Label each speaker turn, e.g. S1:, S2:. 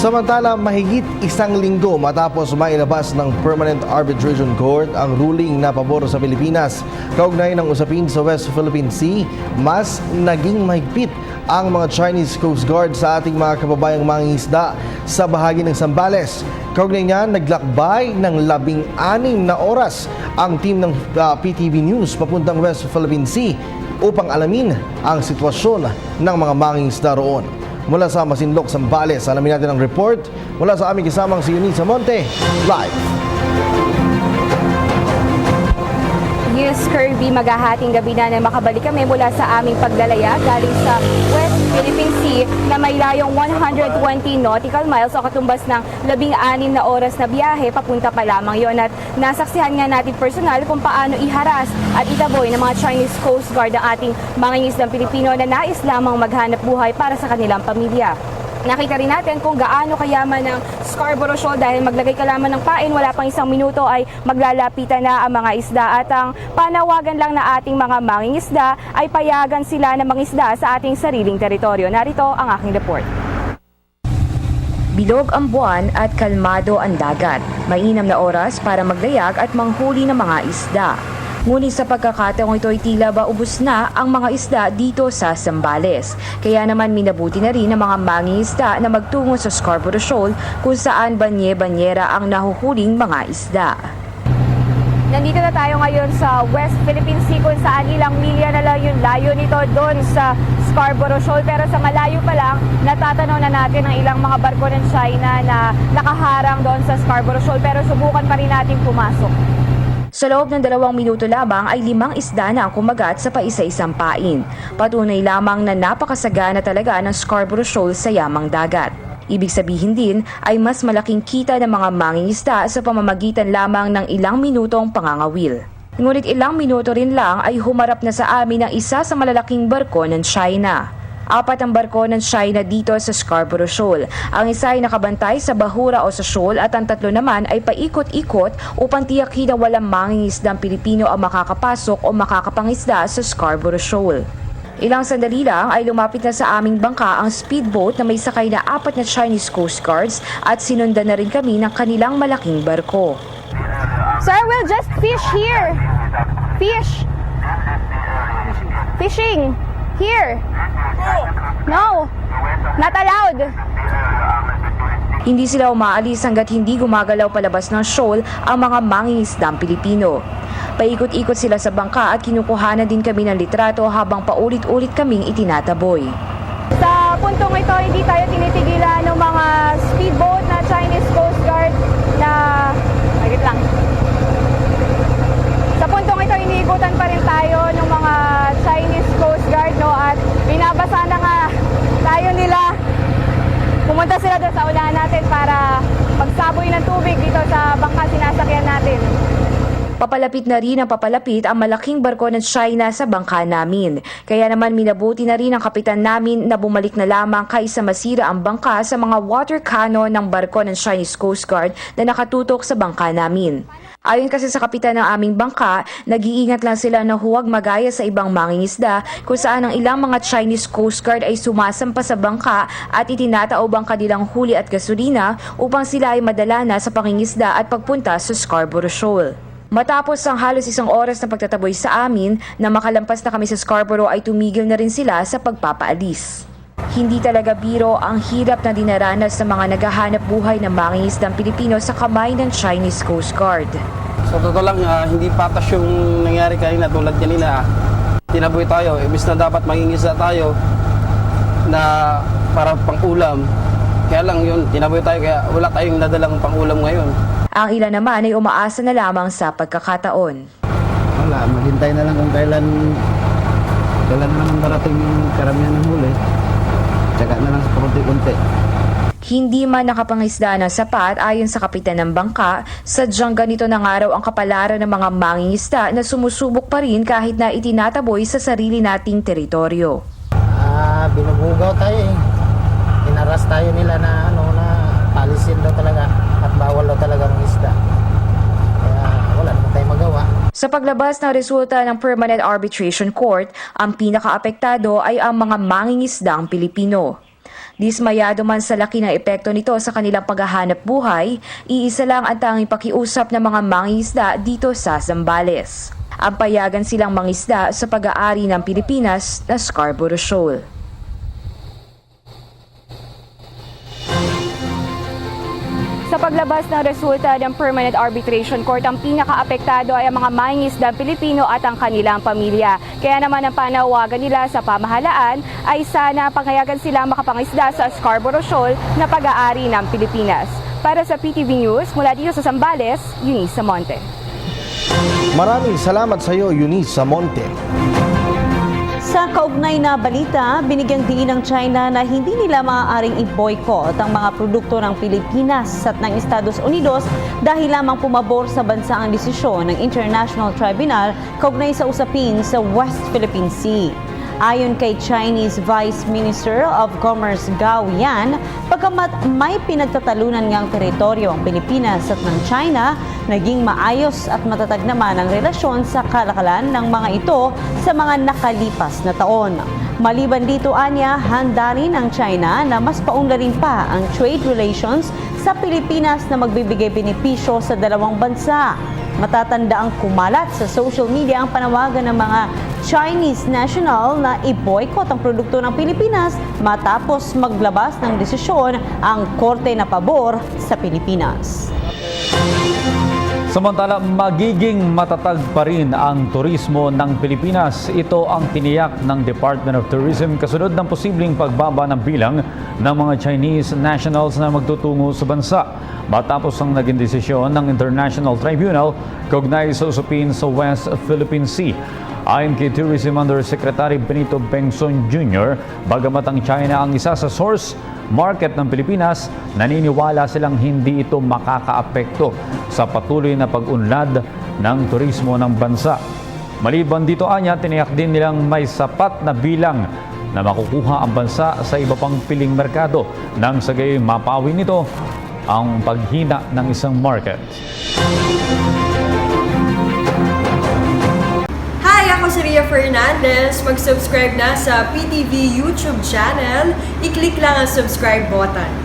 S1: Samantala, mahigit isang linggo matapos mailabas ng Permanent Arbitration Court ang ruling na pabor sa Pilipinas kaugnay ng usapin sa West Philippine Sea, mas naging mahigpit ang mga Chinese Coast Guard sa ating mga kababayang mangingisda sa bahagi ng Zambales. Kaugnay niyan, naglakbay ng 16 na oras ang team ng PTV News papuntang West Philippine Sea upang alamin ang sitwasyon ng mga mangingisda roon. Mula sa Masinloc, Zambales, alamin natin ang report mula sa aming kasamang si Eunice Monte, live.
S2: Yes, Kirby, maghahating gabi na makabalik kami mula sa aming paglalaya galing sa West Philippine Sea na may layong 120 nautical miles o katumbas ng 16 na oras na biyahe papunta pa lamang yon. At nasaksihan nga natin personal kung paano iharas at itaboy ng mga Chinese Coast Guard ang ating mangingisdang Pilipino na nais lamang maghanap buhay para sa kanilang pamilya. Nakita rin natin kung gaano kayaman ng Scarborough Shoal dahil maglagay ka lamang ng pain, wala pang isang minuto ay maglalapitan na ang mga isda at ang panawagan lang na ating mga mangingisda ay payagan sila na mangisda sa ating sariling teritoryo. Narito ang aking report. Bilog ang buwan at kalmado ang dagat. Mainam na oras para maglayag at manghuli ng mga isda. Ngunit sa pagkakataong ito ay tila ba ubos na ang mga isda dito sa Zambales. Kaya naman minabuti na rin ng mga mangingisda na magtungo sa Scarborough Shoal kung saan banye-banyera ang nahuhuling mga isda. Nandito na tayo ngayon sa West Philippine Sea kung saan ilang milya na lang yung layo nito doon sa Scarborough Shoal. Pero sa malayo pa lang, natatanaw na natin ang ilang mga barko ng China na nakaharang doon sa Scarborough Shoal. Pero subukan pa rin natin pumasok. Sa loob ng 2 minuto lamang ay 5 isda na ang kumagat sa paisa-isang pain. Patunay lamang na napakasagana talaga ng Scarborough Shoal sa yamang dagat. Ibig sabihin din ay mas malaking kita ng mga mangingisda sa pamamagitan lamang ng ilang minutong pangangawil. Ngunit ilang minuto rin lang ay humarap na sa amin ang isa sa malalaking barko ng China. 4 ang barko ng China dito sa Scarborough Shoal. Ang isa ay nakabantay sa bahura o sa shoal at ang 3 naman ay paikot-ikot upang tiyakin na walang mangingisdang Pilipino ang makakapasok o makakapangisda sa Scarborough Shoal. Ilang sandali lang ay lumapit na sa aming bangka ang speedboat na may sakay na 4 na Chinese Coast Guards at sinundan na rin kami ng kanilang malaking barko. Sir, we'll just fish here. Fish. Fishing. Here. No, not allowed. Hindi sila umaalis hanggat hindi gumagalaw palabas ng shoal ang mga mangingisdang Pilipino. Paikot-ikot sila sa bangka at kinukuhanan din kami ng litrato habang paulit-ulit kaming itinataboy. Sa puntong ito, hindi tayo tinitigilan ng mga speedboat na Chinese Coast Guard na... Wait lang. Sa puntong ito, iniikutan pa rin tayo ng mga Chinese Coast Guard, no? At binabasa na nga tayo nila. Pumunta sila doon sa unahan natin para magsaboy ng tubig dito sa bangka sinasakyan natin. Papalapit na rin ang papalapit ang malaking barko ng China sa bangka namin. Kaya naman minabuti na rin ang kapitan namin na bumalik na lamang kaysa masira ang bangka sa mga water cannon ng barko ng Chinese Coast Guard na nakatutok sa bangka namin. Ayon kasi sa kapitan ng aming bangka, nag-iingat lang sila na huwag magaya sa ibang mangingisda kung saan ang ilang mga Chinese Coast Guard ay sumasampa sa bangka at itinataob ang kanilang huli at gasolina upang sila ay madala na sa pangingisda at pagpunta sa Scarborough Shoal. Matapos ang halos 1 oras na pagtataboy sa amin na makalampas na kami sa Scarborough ay tumigil na rin sila sa pagpapaalis. Hindi talaga biro ang hirap na dinaranas ng mga naghahanap buhay ng mangingisdang Pilipino sa kamay ng Chinese Coast Guard.
S3: Sa totoo lang, hindi patas yung nangyari kanina tulad kanina. Tinaboy tayo, imbis na dapat mangingisda tayo na para pang-ulam. Kaya lang yun, tinaboy tayo kaya wala tayong nadalang pang-ulam ngayon.
S2: Ang ilan naman ay umaasa na lamang sa pagkakataon.
S4: Wala, maghintay na lang kung kailan naman darating yung karamihan ng huli. Tsaka na lang sa konti-konti.
S2: Hindi man nakapangisda ng sapat ayon sa kapitan ng bangka, sadyang ganito na nga raw ang kapalaran ng mga mangingisda na sumusubok pa rin kahit na itinataboy sa sarili nating teritoryo.
S4: Binubugaw tayo eh. Inaras tayo nila na palisin daw talaga at bawal daw talaga ng isda. Kaya wala naman tayong magawa.
S2: Sa paglabas ng resulta ng Permanent Arbitration Court, ang pinakaapektado ay ang mga mangingisdang Pilipino. Dismayado man sa laki ng epekto nito sa kanilang paghahanap buhay, iisa lang ang tanging pakiusap ng mga mangingisda dito sa Zambales. Ang payagan silang mangisda sa pag-aari ng Pilipinas na Scarborough Shoal. Sa paglabas ng resulta ng Permanent Arbitration Court, ang pinaka-apektado ay ang mga mangingisdang Pilipino at ang kanilang pamilya. Kaya naman ang panawagan nila sa pamahalaan ay sana panghayagan sila makapangisda sa Scarborough Shoal na pag-aari ng Pilipinas. Para sa PTV News, mula dito sa Zambales, Eunice Samonte.
S1: Maraming salamat sa iyo, Eunice Samonte.
S5: Sa kaugnay na balita, binigyang diin ng China na hindi nila maaaring i-boycott ang mga produkto ng Pilipinas at ng Estados Unidos dahil lamang pumabor sa bansa ang desisyon ng International Tribunal kaugnay sa usapin sa West Philippine Sea. Ayon kay Chinese Vice Minister of Commerce Gao Yan, pagkamat may pinagtatalunan ngang teritoryo ang Pilipinas at ng China, naging maayos at matatag naman ang relasyon sa kalakalan ng mga ito sa mga nakalipas na taon. Maliban dito, anya, handa rin ang China na mas paunlarin pa ang trade relations sa Pilipinas na magbibigay benepisyo sa dalawang bansa. Matatanda ang kumalat sa social media ang panawagan ng mga Chinese national na i-boycott ang produkto ng Pilipinas matapos maglabas ng desisyon ang korte na pabor sa Pilipinas.
S6: Samantala, magiging matatag pa rin ang turismo ng Pilipinas. Ito ang tiniyak ng Department of Tourism kasunod ng posibleng pagbaba ng bilang ng mga Chinese nationals na magtutungo sa bansa. Matapos ang naging desisyon ng International Tribunal kaugnay sa usapin sa West Philippine Sea. Ayon kay Tourism Undersecretary Benito Bengson Jr., bagamat ang China ang isa sa source market ng Pilipinas, naniniwala silang hindi ito makakaapekto sa patuloy na pag-unlad ng turismo ng bansa. Maliban dito, anya, tiniyak din nilang may sapat na bilang na makukuha ang bansa sa iba pang piling merkado nang sa gayon mapawi nito ang paghina ng isang market.
S7: Hi, ako si Ria Fernandez. Mag-subscribe na sa PTV YouTube channel. I-click lang ang subscribe button.